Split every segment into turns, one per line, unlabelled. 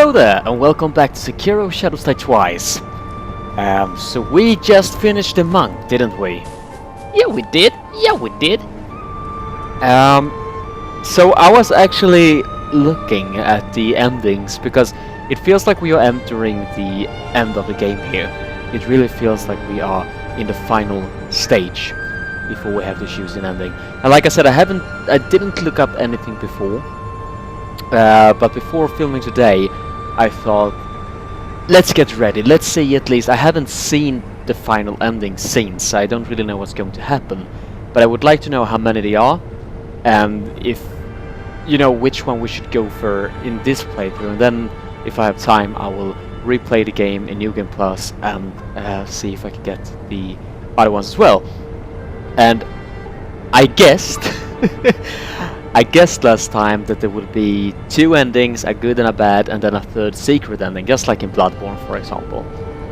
Hello there, and welcome back to Sekiro Shadows Die Twice. So we just finished the monk, didn't we?
Yeah, we did.
So I was actually looking at the endings, because it feels like we are entering the end of the game here. It really feels like we are in the final stage before we have to choose an ending. And like I said, I didn't look up anything before. But before filming today, I thought, let's get ready, let's see at least. I haven't seen the final ending since, so I don't really know what's going to happen. But I would like to know how many they are, and if, you know, which one we should go for in this playthrough. And then, if I have time, I will replay the game in New Game Plus and see if I can get the other ones as well. And I guessed... I guessed last time that there would be two endings, a good and a bad, and then a third secret ending, just like in Bloodborne, for example.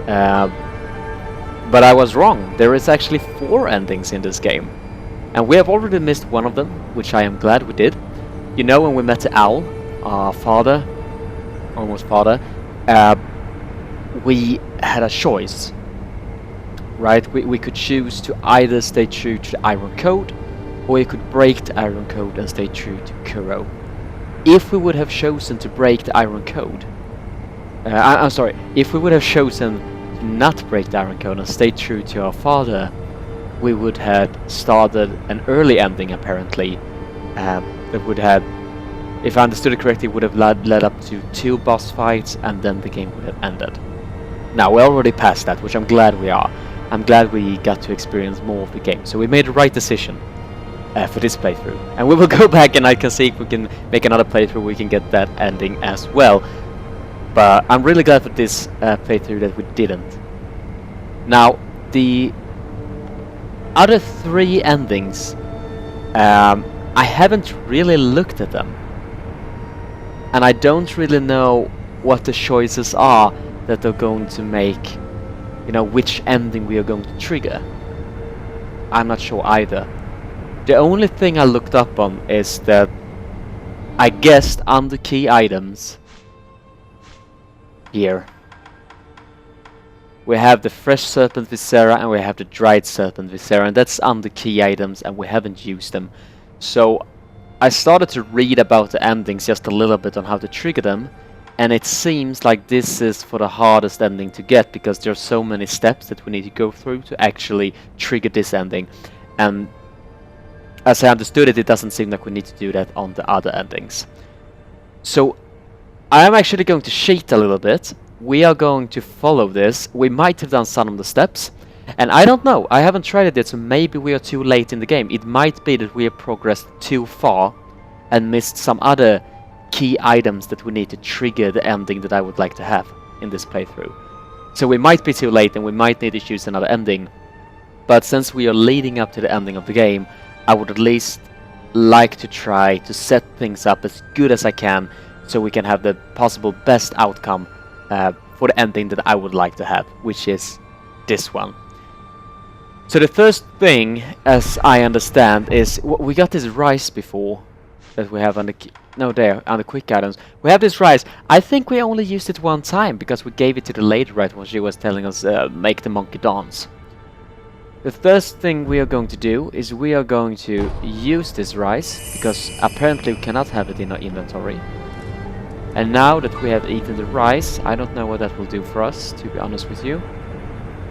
But I was wrong. There is actually 4 endings in this game. And we have already missed one of them, which I am glad we did. You know, when we met the owl, our father, almost father, we had a choice, right? We could choose to either stay true to the Iron Code, or we could break the Iron Code and stay true to Kuro. If we would have chosen to break the Iron Code... I'm sorry, if we would have chosen to not break the Iron Code and stay true to our father, we would have started an early ending, apparently. That would have, if I understood it correctly, would have led up to 2 boss fights, and then the game would have ended. Now, we're already past that, which I'm glad we are. I'm glad we got to experience more of the game, so we made the right decision. For this playthrough, and we will go back and I can see if we can make another playthrough we can get that ending as well. But I'm really glad for this playthrough that we didn't. Now, the other 3 endings, I haven't really looked at them, and I don't really know what the choices are that are going to make, you know, which ending we are going to trigger. I'm not sure either. The only thing I looked up on is that I guessed under key items here we have the fresh serpent viscera and we have the dried serpent viscera, and that's under key items and we haven't used them. So I started to read about the endings just a little bit on how to trigger them, and it seems like this is for the hardest ending to get, because there are so many steps that we need to go through to actually trigger this ending. And as I understood it, it doesn't seem like we need to do that on the other endings. So I am actually going to cheat a little bit. We are going to follow this. We might have done some of the steps, and I don't know. I haven't tried it yet, so maybe we are too late in the game. It might be that we have progressed too far and missed some other key items that we need to trigger the ending that I would like to have in this playthrough. So we might be too late and we might need to choose another ending. But since we are leading up to the ending of the game, I would at least like to try to set things up as good as I can, so we can have the possible best outcome for the ending that I would like to have, which is this one. So the first thing, as I understand, is we got this rice before that we have on the on the quick items. We have this rice. I think we only used it one time because we gave it to the lady right when she was telling us make the monkey dance. The first thing we are going to do is we are going to use this rice, because apparently we cannot have it in our inventory. And now that we have eaten the rice, I don't know what that will do for us, to be honest with you.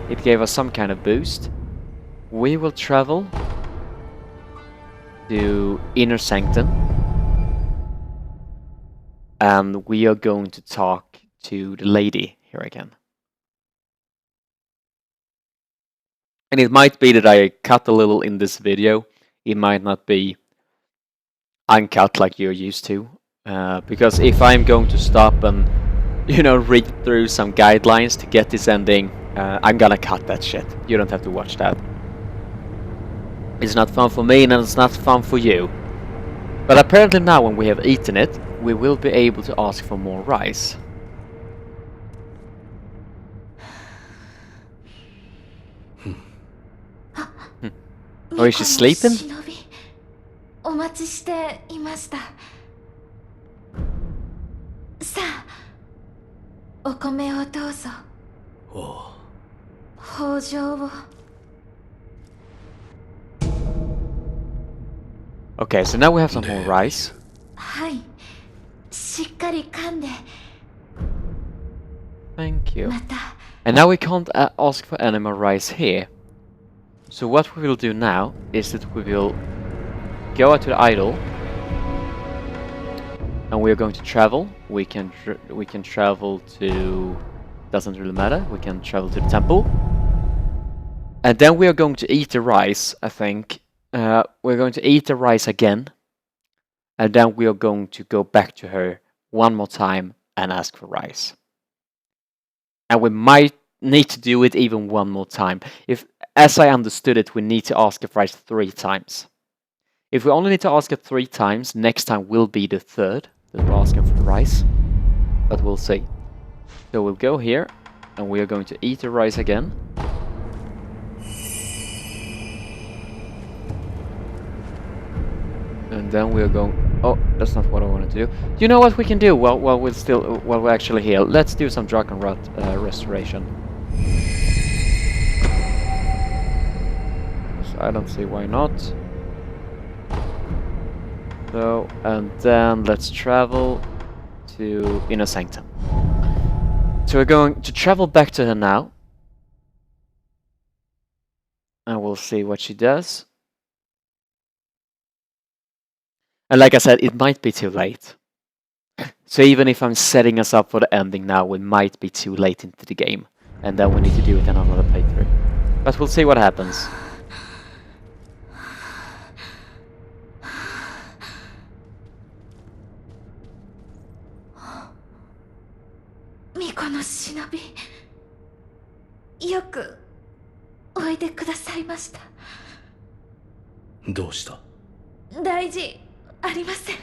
It gave us some kind of boost. We will travel to Inner Sanctum, and we are going to talk to the lady here again. And it might be that I cut a little in this video. It might not be uncut like you're used to. Because if I'm going to stop and, you know, read through some guidelines to get this ending, I'm gonna cut that shit. You don't have to watch that. It's not fun for me and it's not fun for you. But apparently now when we have eaten it, we will be able to ask for more rice. Oh, is she sleeping?
Shinobi, お待ちしていました。さあ、お米をどうぞ。
お
豊穣を。
Okay, so now we have some more rice.
はい。しっかり噛んで。
Thank you.
また。
And now we can't ask for any more rice here. So what we will do now is that we will go out to the idol, and we are going to travel. We can travel to, doesn't really matter. We can travel to the temple, and then we are going to eat the rice. I think we're going to eat the rice again, and then we are going to go back to her one more time and ask for rice. And we might need to do it even one more time. If, as I understood it, we need to ask for rice 3 times. If we only need to ask it 3 times, next time will be the 3rd that we're asking for the rice. But we'll see. So we'll go here, and we are going to eat the rice again. And then we are going... Oh, that's not what I wanted to do. Do you know what we can do while we're actually here? Let's do some Dragon Rot restoration. So I don't see why not. So, and then let's travel to Inner Sanctum. So we're going to travel back to her now. And we'll see what she does. And like I said, it might be too late. So even if I'm setting us up for the ending now, we might be too late into the game. And then we need to do it in another playthrough. But we'll see what happens.
巫女の忍び。よくおいでくださいました。
どうした？
大事ありません。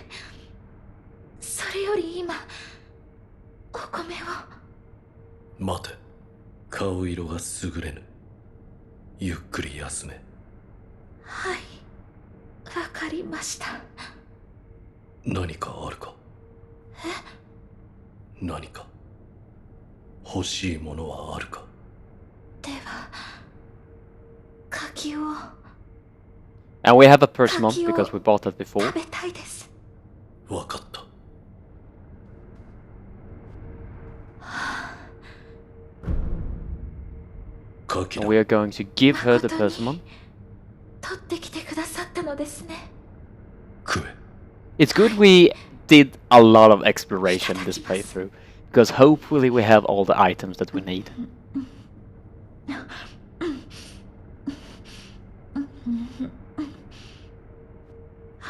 それより今お米を。
待て、顔色が優れぬ。ゆっくり休め。
はい、わかりました。
何かあるか？何か欲しいものはあるか？
では柿を。
And we have a persimmon because we bought that before.
食べたいです。
わかった。
And we are going to give her the persimmon.
取ってきてくださったのですね。
食え。
It's good we did a lot of exploration in this playthrough, because hopefully we have all the items that we need.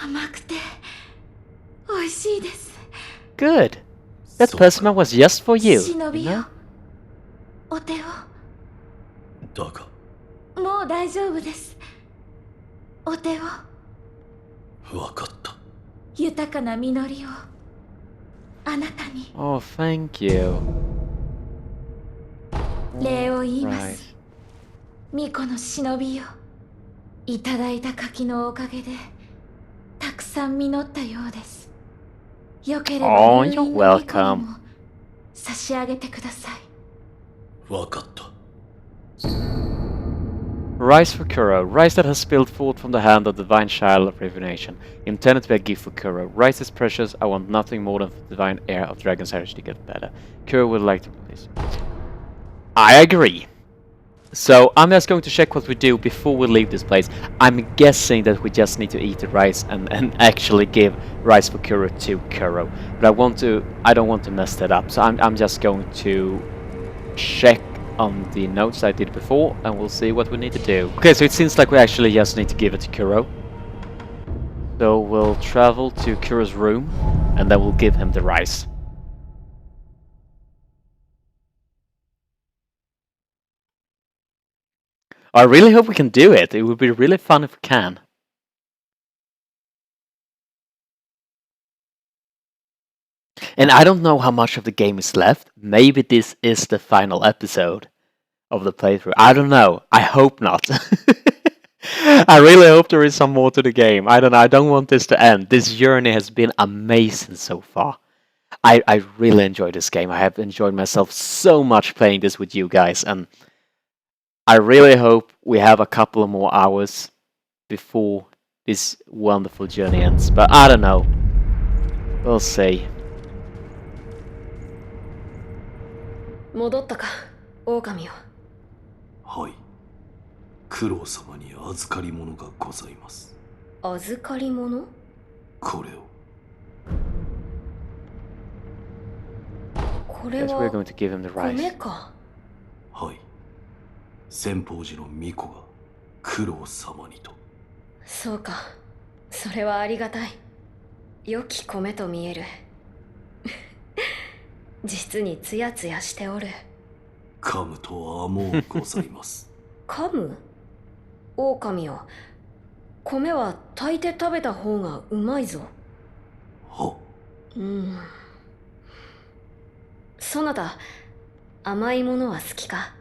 甘くて美味しいです。
Good. That persimmon was just for you.
忍び
You
よ
know?
お手を。
だが
もう大丈夫です。お手を。
わかった。
豊かな実りをあなたに。
Oh, thank you.
礼を言いま
Right.
す。巫女の忍びよ。いただいた柿のおかげでたくさん実ったようです。よければ
Oh,
入
you're
院の巫女に
welcome.
も差し上げてください。
わかった。
Rice for Kuro. Rice that has spilled forth from the hand of the divine child of rejuvenation. Intended to be a gift for Kuro. Rice is precious. I want nothing more than for the divine heir of Dragon's heritage to get better. Kuro would like to release. I agree. So I'm just going to check what we do before we leave this place. I'm guessing that we just need to eat the rice and actually give rice for Kuro to Kuro. But I don't want to mess that up. So I'm just going to check on the notes I did before, and we'll see what we need to do. Okay, so it seems like we actually just need to give it to Kuro. So we'll travel to Kuro's room, and then we'll give him the rice. I really hope we can do it. It would be really fun if we can. And I don't know how much of the game is left. Maybe this is the final episode of the playthrough. I don't know. I hope not. I really hope there is some more to the game. I don't know. I don't want this to end. This journey has been amazing so far. I really enjoy this game. I have enjoyed myself so much playing this with you guys, and I really hope we have a couple of more hours before this wonderful journey ends. But I don't know. We'll see.
戻ったか、狼よ。
はい。九郎様に預かり物がございます。
預かり物？
これを。
これは
Guess we're going to give him the
米
rice.
か。
はい。先方寺の巫女が九郎様にと。
そうか。それはありがたい。良き米と見える。実にツヤツヤしておる。
噛むとはもうございます。
噛む？狼よ。米は炊いて食べた方がうまいぞ。
は。
そなた、甘いものは好きか？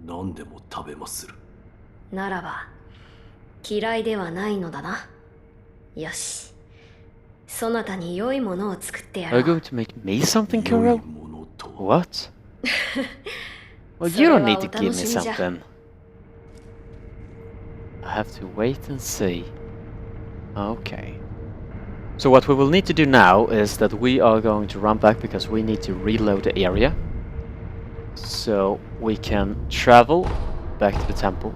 何でも食べまする。
ならば、嫌いではないのだな。よし。そなたに良いものを作ってや
Are
ろ
you
う。
going to make me something,
良い
Kuro?
ものと。
What? Well, you don't need to give me something. I have to wait and see. Okay. So what we will need to do now is that we are going to run back because we need to reload the area. So we can travel back to the temple.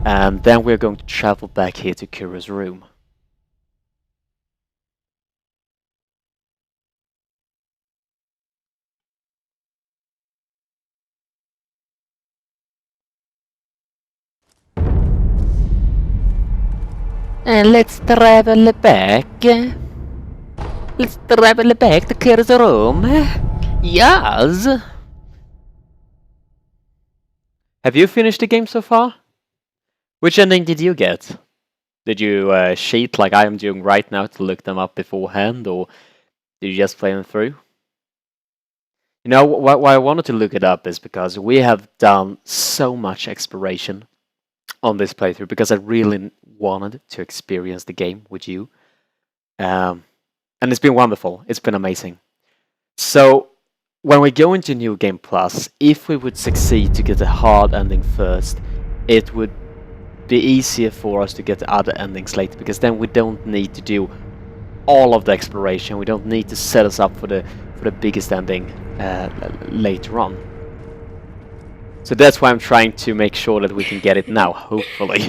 And then we're going to travel back here to Kuro's room. And let's travel back. Let's travel back to Kuro's room. Yes! Have you finished the game so far? Which ending did you get? Did you cheat like I am doing right now to look them up beforehand, or did you just play them through? You know, why I wanted to look it up is because we have done so much exploration on this playthrough, because I really wanted to experience the game with you. And it's been wonderful. It's been amazing. So, when we go into New Game Plus, if we would succeed to get the hard ending first, it would be easier for us to get the other endings later, because then we don't need to do all of the exploration. We don't need to set us up for the biggest ending later on. So that's why I'm trying to make sure that we can get it now, hopefully.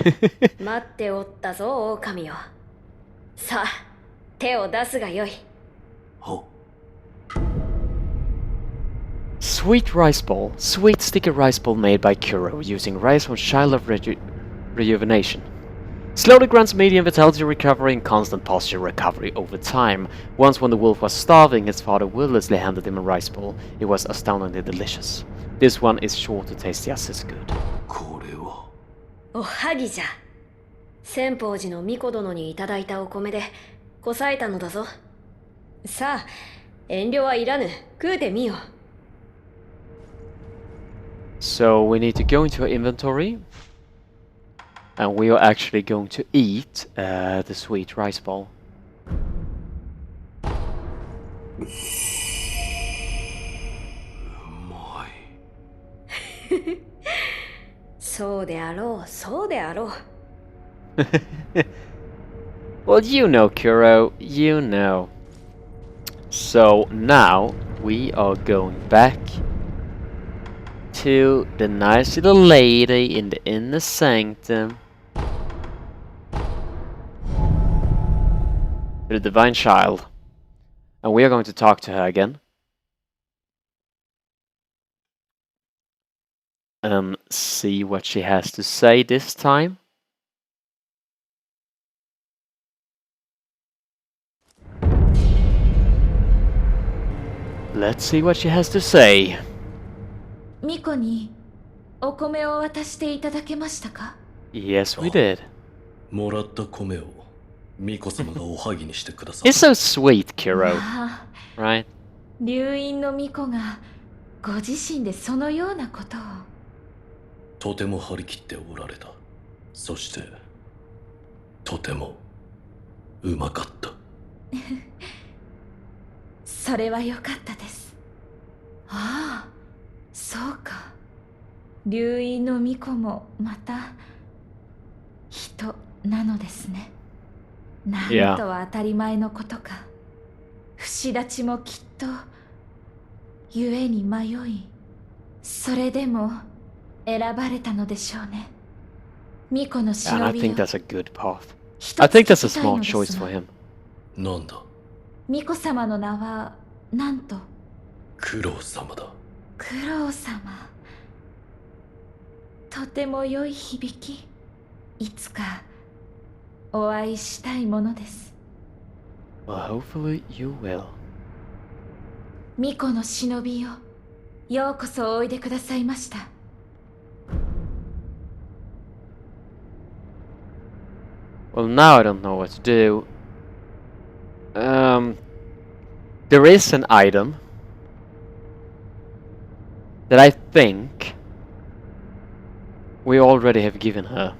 待っておったぞ、狼よ。さあ、手を出すがよい。
は。
Sweet rice ball. Sweet sticky rice ball made by Kuro using rice from Child of Rejuvenation. Slowly grants medium vitality recovery and constant posture recovery over time. Once when the wolf was starving, his father wordlessly handed him a rice ball. It was astoundingly delicious. This one is sure to taste just as good.
これは。
おはぎじゃ。先方寺の巫女殿にいただいたお米でこさえたのだぞ。さあ、遠慮はいらぬ。食うてみよ。
So we need to go into our inventory, and we are actually going to eat the sweet rice ball.
そうであろう、そうであろう。
Well, you know, Kuro, you know. So now we are going back to the nice little lady in the inner sanctum. To the divine child. And we are going to talk to her again. And see what she has to say this time. Let's see what she has to say.
巫女にお米を渡していただけましたか？
Yes, we did.
もらった米を巫女様がおはぎにしてくださ
It's so sweet, Kuro.
ああ、
Right?
流院の巫女がご自身でそのようなことを。
とても張り切っておられた。そしてとてもうまかった。
それは良かったです。ああ、そうか。流因の巫女もまた人なのですね。なんとは当たり前のことか。不死立ちもきっと故に迷い、それでも選ばれたのでしょうね。巫女の
And I
忍び
think
よ。
that's a good path.
一
I
つ
think that's
聞
a
きたいの
smart
です
choice
が
for him.
なんだ、
巫女様の名はなんと。
九郎様だ。
九郎様。とても良い響き。いつかお会いしたいものです。
Well, hopefully you will.
巫女の忍びよ、ようこそおいでくださいました。
Well, now I don't know what to do. There is an item that I think we already have given her.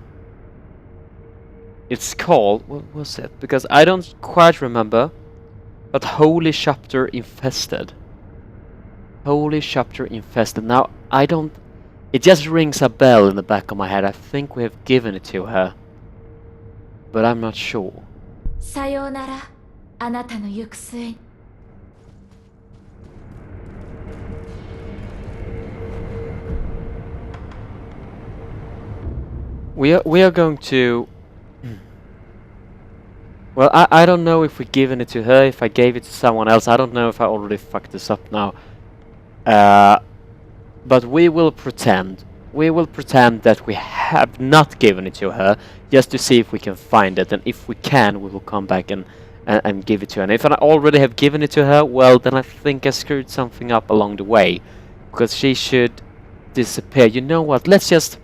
It's called, what was it? Because I don't quite remember, but Holy Chapter Infested. Holy Chapter Infested. Now, I don't... It just rings a bell in the back of my head. I think we have given it to her. But I'm not sure.
さようなら、あなたの行く末。
We are going to... Well, I don't know if we've given it to her, if I gave it to someone else. I don't know if I already fucked this up now. But we will pretend. We will pretend that we have not given it to her, just to see if we can find it. And if we can, we will come back and give it to her. And if I already have given it to her, well, then I think I screwed something up along the way. Because she should disappear. You know what? Let's just...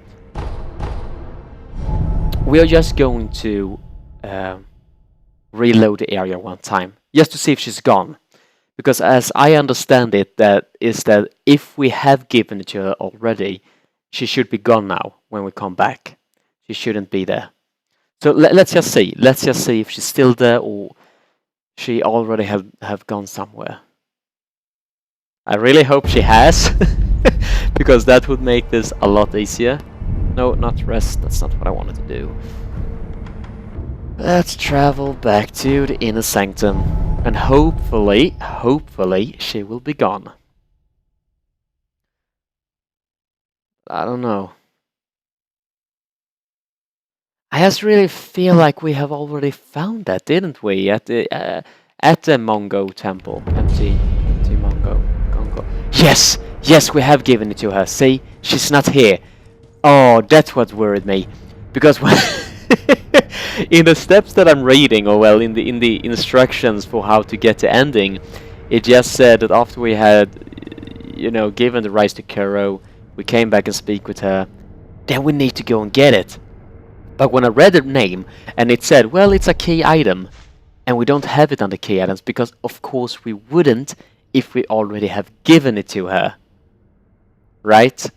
We are just going to reload the area one time, just to see if she's gone. Because as I understand it, that is that if we have given it to her already, she should be gone now when we come back. She shouldn't be there. So let's just see. Let's just see if she's still there or she already have gone somewhere. I really hope she has, because that would make this a lot easier. No, not rest. That's not what I wanted to do. Let's travel back to the inner sanctum. And hopefully she will be gone. I don't know. I just really feel like we have already found that, didn't we? At the Mongo temple. Empty Mongo. Yes! Yes, we have given it to her. See? She's not here. Oh, that's what worried me. Because in the steps that I'm reading, or well, in the instructions for how to get the ending, it just said that after we had, you know, given the rights to Kuro, we came back and speak with her, then we need to go and get it. But when I read the name, and it said, well, it's a key item, and we don't have it under key items, because of course we wouldn't if we already have given it to her. Right?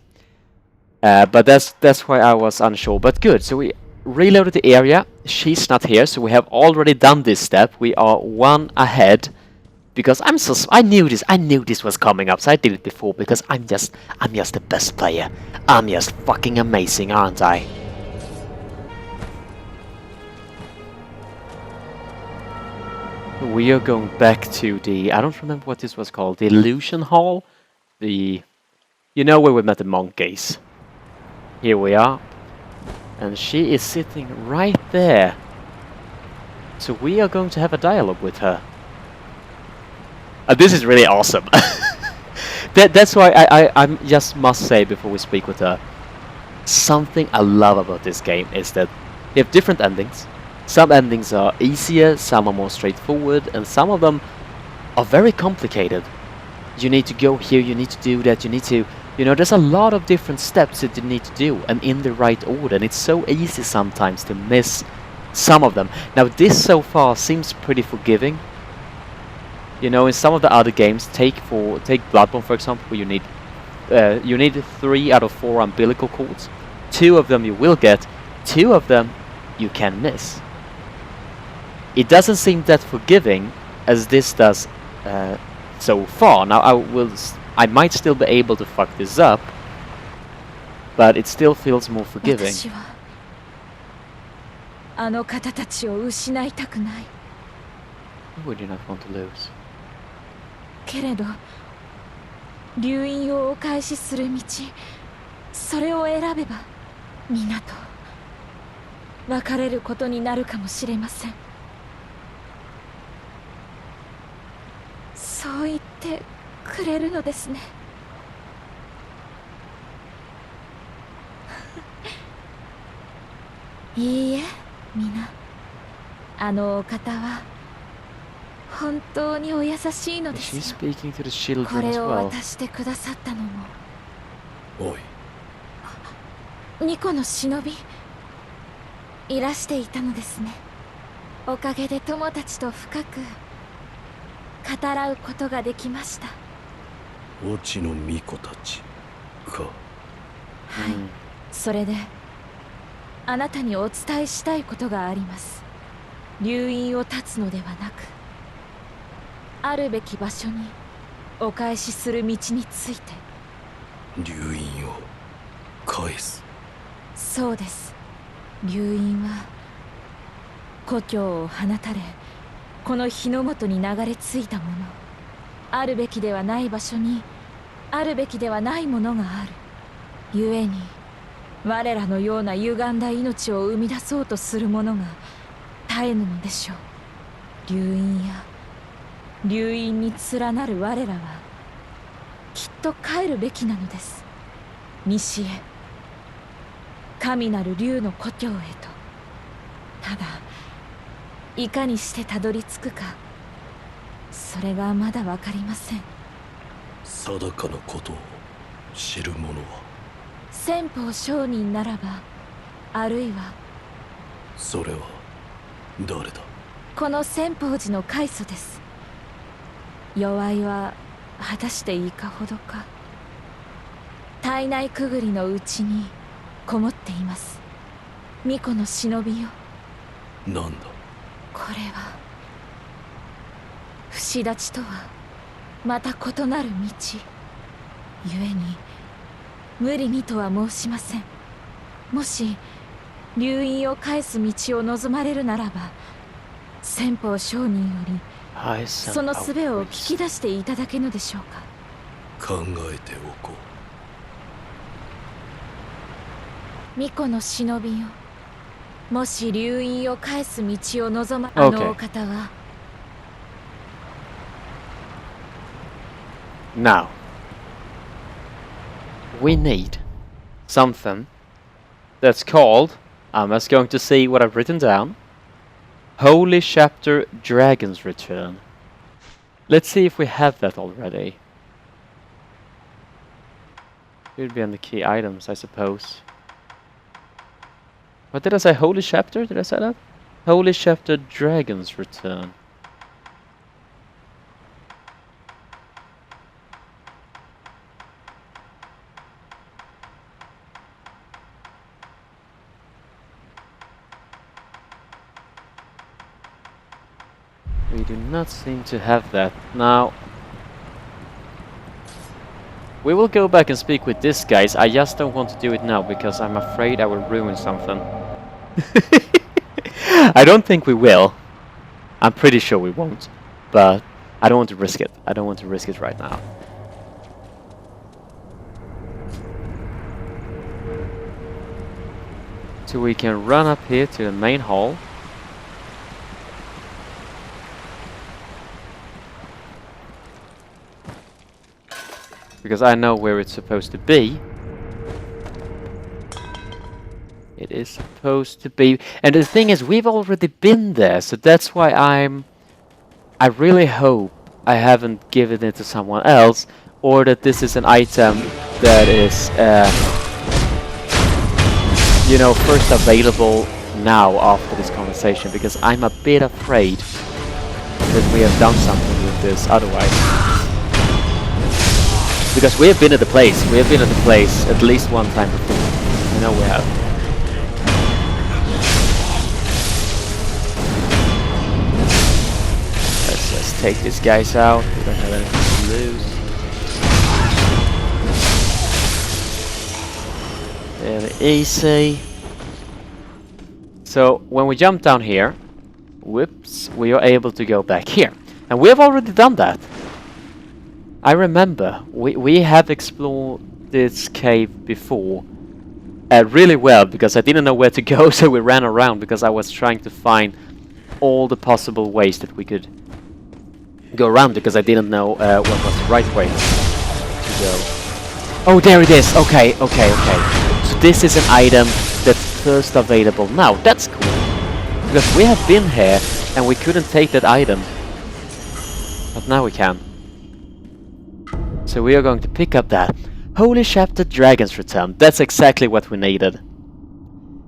But that's why I was unsure. But good, so we reloaded the area. She's not here, so we have already done this step. We are one ahead, because I knew this was coming up, so I did it before, because I'm just the best player. I'm just fucking amazing, aren't I? We are going back to the, I don't remember what this was called, the Illusion Hall? You know where we met the monkeys. Here we are. And she is sitting right there. So we are going to have a dialogue with her. This is really awesome. That's why I just must say before we speak with her, something I love about this game is that they have different endings. Some endings are easier, some are more straightforward, and some of them are very complicated. You need to go here, you need to do that, you need to... You know, there's a lot of different steps that you need to do, and in the right order, and it's so easy sometimes to miss some of them. Now, this so far seems pretty forgiving. You know, in some of the other games, take Bloodborne for example, you need 3 out of 4 umbilical cords. 2 of them you will get, 2 of them you can miss. It doesn't seem that forgiving as this does so far. Now I might still be able to fuck this up, but it still feels more forgiving.
私はあの方たちを失いたくない。
Who would you not want to lose?
けれど流因をお返しする道、それを選べば皆と別れることになるかもしれません。そう言ってくれるのですね。いいえ、皆、あのお方は本当にお優しいので
Is she
すよ。
speaking to the children
こ
as
れを
well?
渡してくださったのも
おい、
ニコの忍びいらしていたのですね。おかげで友たちと深く語らうことができました。
オチの巫女たちか。
はい、それであなたにお伝えしたいことがあります。流因を断つのではなく、あるべき場所にお返しする道について。
流因を返す。
そうです。流因は故郷を放たれ、この日の元に流れ着いたもの。あるべきではない場所にあるべきではないものがある。故に我らのような歪んだ命を生み出そうとする者が絶えぬのでしょう。流因や流因に連なる我らはきっと帰るべきなのです。西へ、神なる竜の故郷へと。ただいかにしてたどり着くか、それがまだ分かりません。
定かなことを知る者は。
先方商人ならば、あるいは
それは誰だ。
この先方寺の開祖です。弱いは果たしていかほどか。体内くぐりのうちにこもっています。巫女の忍びよ。
なんだ。
これは不死立ちとはまた異なる道。故に無理にとは申しません。もし流因を返す道を望まれるならば、先方商人よりその術を聞き出していただけぬでしょうか。
考えておこう。
巫女の忍びよ。もし流因を返す道を望ま、あのお方は。
Now, we need something that's called, I'm just going to see what I've written down, Holy Chapter Dragon's Return. Let's see if we have that already. Should be on the key items, I suppose. What did I say? Holy Chapter? Did I say that? Holy Chapter Dragon's Return. We do not seem to have that. Now, we will go back and speak with this guys. I just don't want to do it now because I'm afraid I will ruin something. I don't think we will. I'm pretty sure we won't. But I don't want to risk it. I don't want to risk it right now. So we can run up here to the main hall. Because I know where it's supposed to be. It is supposed to be... And the thing is, we've already been there, so that's why I really hope I haven't given it to someone else, or that this is an item that is, you know, first available now after this conversation, because I'm a bit afraid that we have done something with this otherwise. Because we have been at the place. We have been at the place at least one time before. I know we have. Let's just take these guys out. We don't have any. loose. Very easy. So when we jump down here, whoops, we are able to go back here. And we have already done that. I remember, we have explored this cave before really well, because I didn't know where to go, so we ran around because I was trying to find all the possible ways that we could go around, because I didn't know what was the right way to go. Oh, there it is! Okay. So this is an item that's first available now. That's cool. Because we have been here and we couldn't take that item. But now we can. So we are going to pick up that. Holy Chapter Dragon's Return. That's exactly what we needed.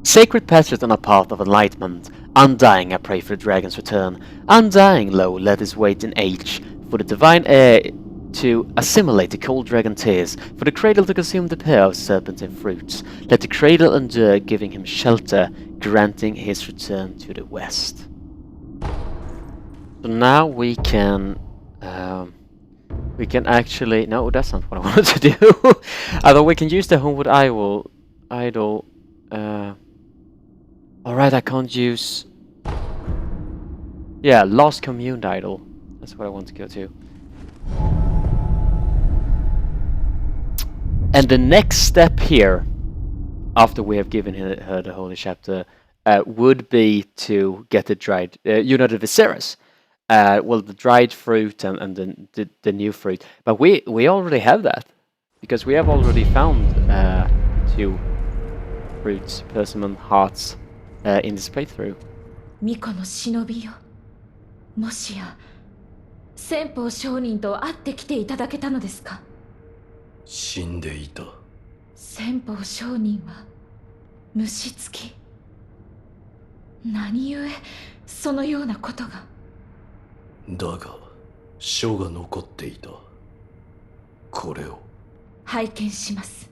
Sacred passage on a path of enlightenment. Undying, I pray for the dragon's return. Undying, lo, let his wait in age. For the divine heir to assimilate the cold dragon tears. For the cradle to consume the pair of serpentine fruits. Let the cradle endure, giving him shelter, granting his return to the west. So now we can actually... No, that's not what I wanted to do. Although we can use the Homewood Idol. Alright, I can't use... Yeah, Lost Commune Idol. That's what I want to go to. And the next step here, after we have given her the Holy Chapter, would be to get the dried... the Viserys. Well, the dried fruit and the new fruit. But we already have that. Because we have already found 2 fruits, persimmon, hearts, in this playthrough.
巫女の忍びよ。もしや、先方上人と会ってきていただけたのですか？
死んでいた。
先方上人は虫つき。何故そのようなことが。
だが書が残っていた。これを
拝見します。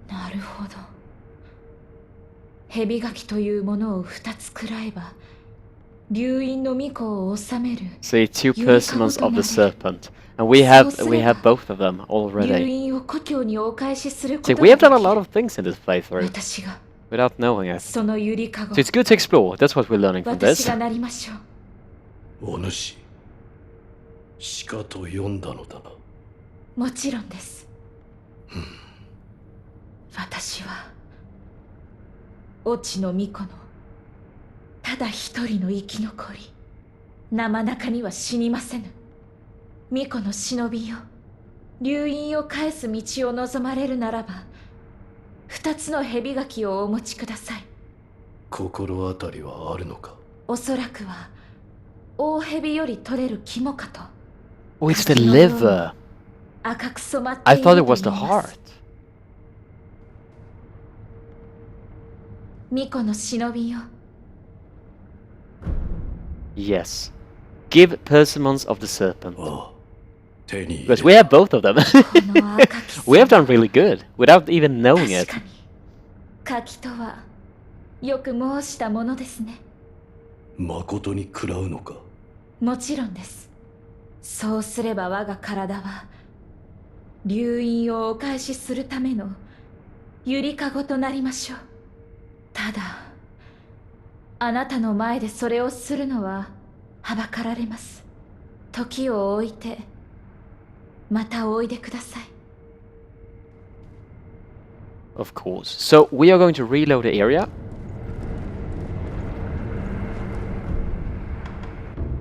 なるほど。蛇垣というものを2つ食らえば、流因の巫女を治める。
See, 2 persimmons of the serpent, and we have both of them
流
already.
因を故郷にお返しするこ
See,
と
we
が
have
で
done a
き
lot
る。
of things in this playthrough
私が
without knowing it.
そのゆりかご。
So it's good to explore. That's what we're learning from
私
this.
がなりましょう。
お主鹿と呼んだのだな。
もちろんです。私は越智の巫女のただ一人の生き残り。生中には死にませぬ。巫女の忍びよ。流因を返す道を望まれるならば、2つの蛇垣をお持ちください。
心当たりはあるのか？
おそらくは大蛇より取れる肝かと。
Oh, it's the liver.
赤く染まって
I
いると
thought
言
it
い
was the
ます。
heart.
巫女の忍びよ。
Yes. Give persimmons of the serpent.
ああ、手に入れ
Because we have both of them.
この赤き
We have done really good without even knowing
確
it.
かに柿とはよく申したものですね。
誠に食らうのか？
もちろんです。そうすれば我が体は流因をお返しするためのゆりかごとなりましょう。ただあなたの前でそれをするのははばかられます。時を置いてまたおいでください。
Of course. So we are going to reload the area.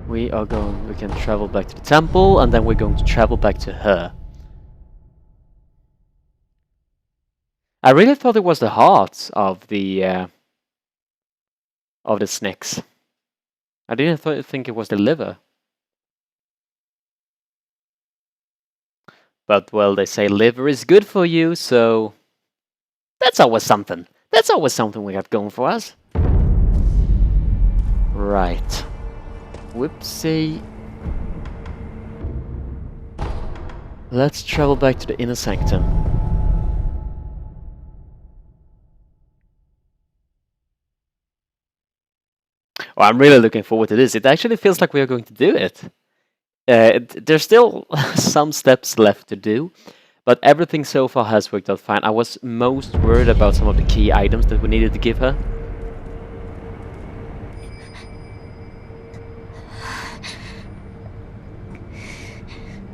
We can travel back to the temple, and then we're going to travel back to her. I really thought it was the hearts of the snakes. I didn't think it was the liver. But, well, they say liver is good for you, so... That's always something. That's always something we got going for us. Right. Whoopsie. Let's travel back to the inner sanctum. Well, I'm really looking forward to this. It actually feels like we are going to do it. There's still some steps left to do, but everything so far has worked out fine. I was most worried about some of the key items that we needed to give her.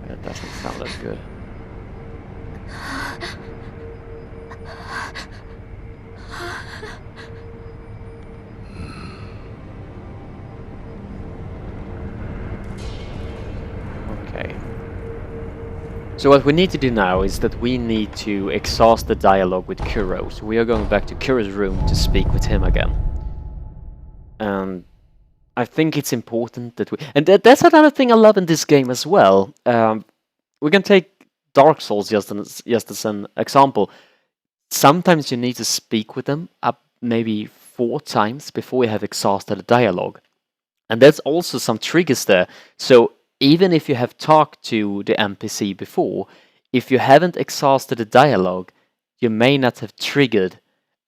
That doesn't sound as good. Okay. So what we need to do now is that we need to exhaust the dialogue with Kuro. So we are going back to Kuro's room to speak with him again. And I think it's important that we... And that's another thing I love in this game as well. We can take Dark Souls just as an example. Sometimes you need to speak with them up maybe 4 times before you have exhausted the dialogue. And there's also some triggers there. So even if you have talked to the NPC before, if you haven't exhausted the dialogue, you may not have triggered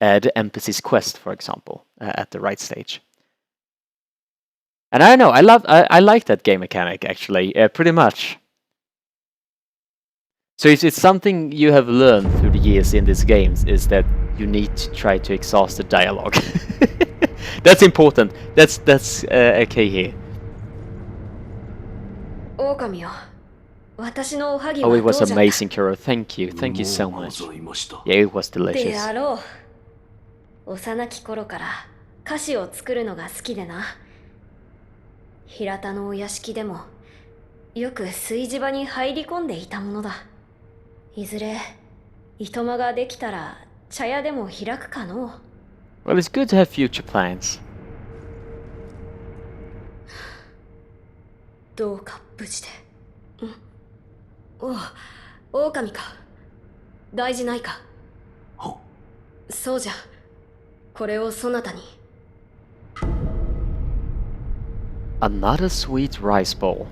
the NPC's quest, for example, at the right stage. And I know, I like that game mechanic, actually, pretty much. So if it's something you have learned through the years in these games, is that you need to try to exhaust the dialogue. That's important. That's a key here. Oh, it was amazing, Kuro. Thank you so much. Yeah, it was delicious.
幼き頃から菓子を作るのが好きでな。平田のお屋敷でもよく炊事場に入り込んでいたものだ。いずれいとまができたら茶屋でも開くかの。
Well, it's good to have future plans.
どうか無事で。おう、狼か。大事ないか。そうじゃ。これをそなたに。
Another sweet rice bowl.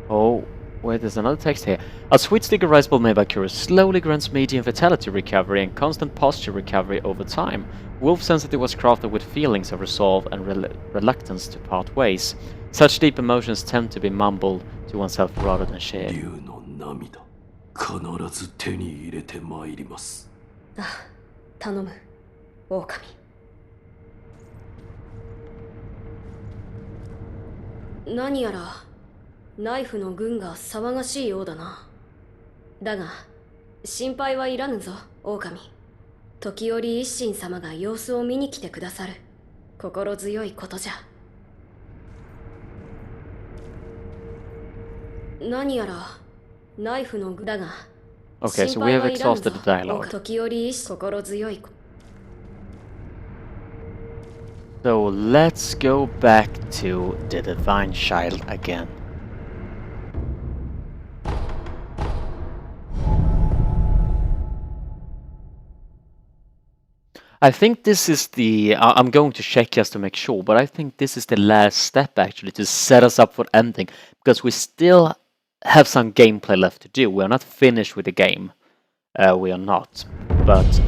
Oh, wait, there's another text here. A sweet sticky rice bowl made by Kuro slowly grants medium vitality recovery and constant posture recovery over time. Wolf Sensitive was crafted with feelings of resolve and reluctance to part ways. Such deep emotions tend to be mumbled to oneself rather than shared.
必ず手に入れてまいります。
あ、頼む、狼。何やらナイフの軍が騒がしいようだな。だが心配はいらぬぞ、狼。時折一心様が様子を見に来てくださる。心強いことじゃ。何やらナイフの具だが。
Okay, so we have exhausted the dialogue.
時折心強い。
So let's go back to the Divine Child again. I think this is the... I'm going to check just to make sure, but I think this is the last step actually to set us up for ending, because we still have some gameplay left to do. We are not finished with the game. We are not. But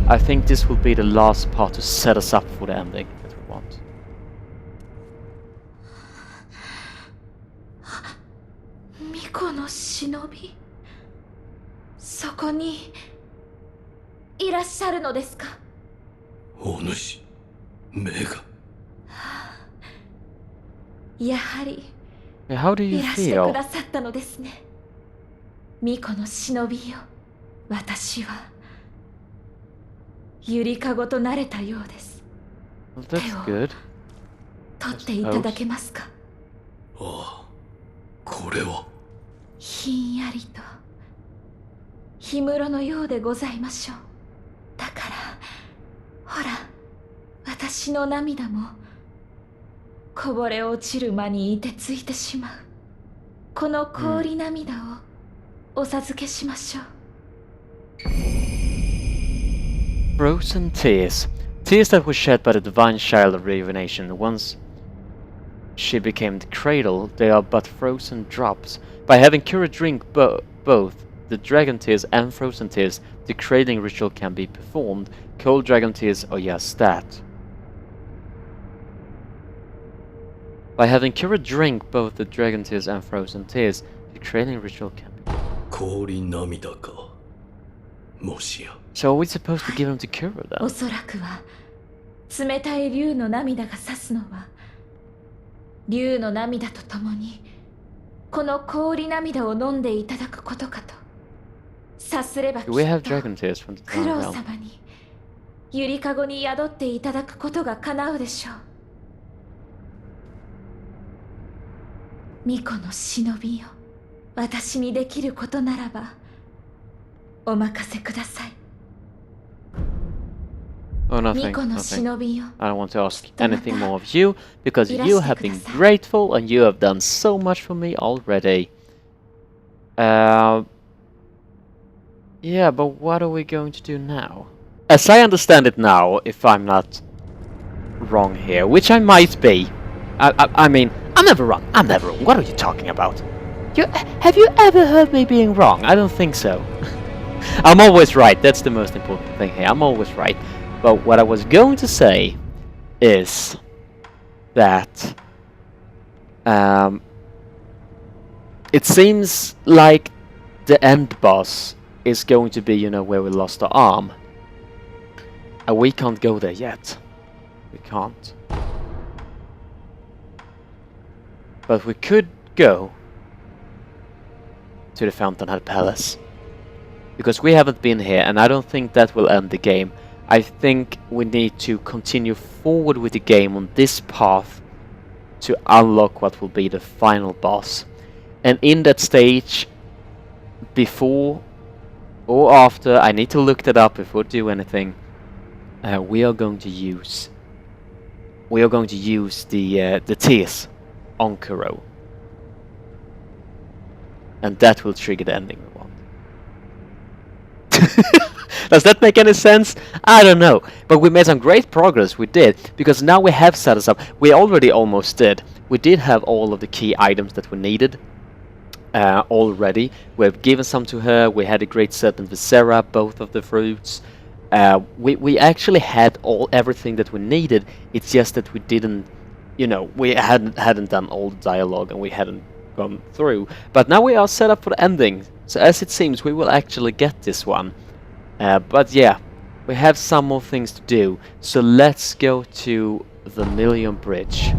I think this will be the last part to set us up for the ending that we want.
Miko no Shinobi? そこにいらっしゃるのですか?
お主、目が。
やはり
How do you
いらしてく
feel?
ださったのですね。巫女の忍びよ、私はゆりかごとなれたようです。
Well, that's good.
取っていただけますか。
ああ、これは。
ひんやりと氷室のようでございましょう。だからほら、私の涙もこぼれ落ちる間に凍てついてしまう。この氷涙をお授けしましょう。
Frozen tears. Tears that were shed by the divine child of rejuvenation. Once she became the cradle, they are but frozen drops. By having Kuro drink both, the dragon tears and frozen tears, the cradling ritual can be performed. Cold dragon tears are just that. By having Kira drink both the dragon tears and frozen tears, the cradling ritual can be...
氷涙かもしや
So are we supposed to give him to Kira
お
then?
そらくは冷たい竜の涙が指すのは竜の涙とともにこの氷涙を飲んでいただくことかと。さすればきっ
Do we have
と
dragon tears from the
九郎
Drowned Realm?
様にゆりかごに宿っていただくことが叶うでしょう。巫女の忍びよ、私にできることならばお任せください。
Oh,
巫
nothing,
女の
nothing.
忍びよ、
I don't want to ask anything more of you, because you have been grateful and you have done so much for me already. Yeah, but what are we going to do now? As I understand it now, if I'm not wrong here, which I might be. I mean, I'm never wrong. I'm never wrong. What are you talking about? Have you ever heard me being wrong? I don't think so. I'm always right. That's the most important thing here. I'm always right. But what I was going to say is that it seems like the end boss is going to be, you know, where we lost our arm. And we can't go there yet. We can't. But we could go to the Fountainhead Palace. Because we haven't been here, and I don't think that will end the game. I think we need to continue forward with the game on this path to unlock what will be the final boss. And in that stage, before or after, I need to look that up before I do anything, we are going to use the tears on Kuro. And that will trigger the ending we want. Does that make any sense? I don't know. But we made some great progress, we did. Because now we have set us up. We already almost did. We did have all of the key items that we needed already. We have given some to her. We had a great serpent viscera, both of the fruits. We actually had everything that we needed. It's just that we didn't, you know, we hadn't done all the dialogue and we hadn't gone through. But now we are set up for the ending. So as it seems, we will actually get this one. But yeah, we have some more things to do. So let's go to the Million Bridge.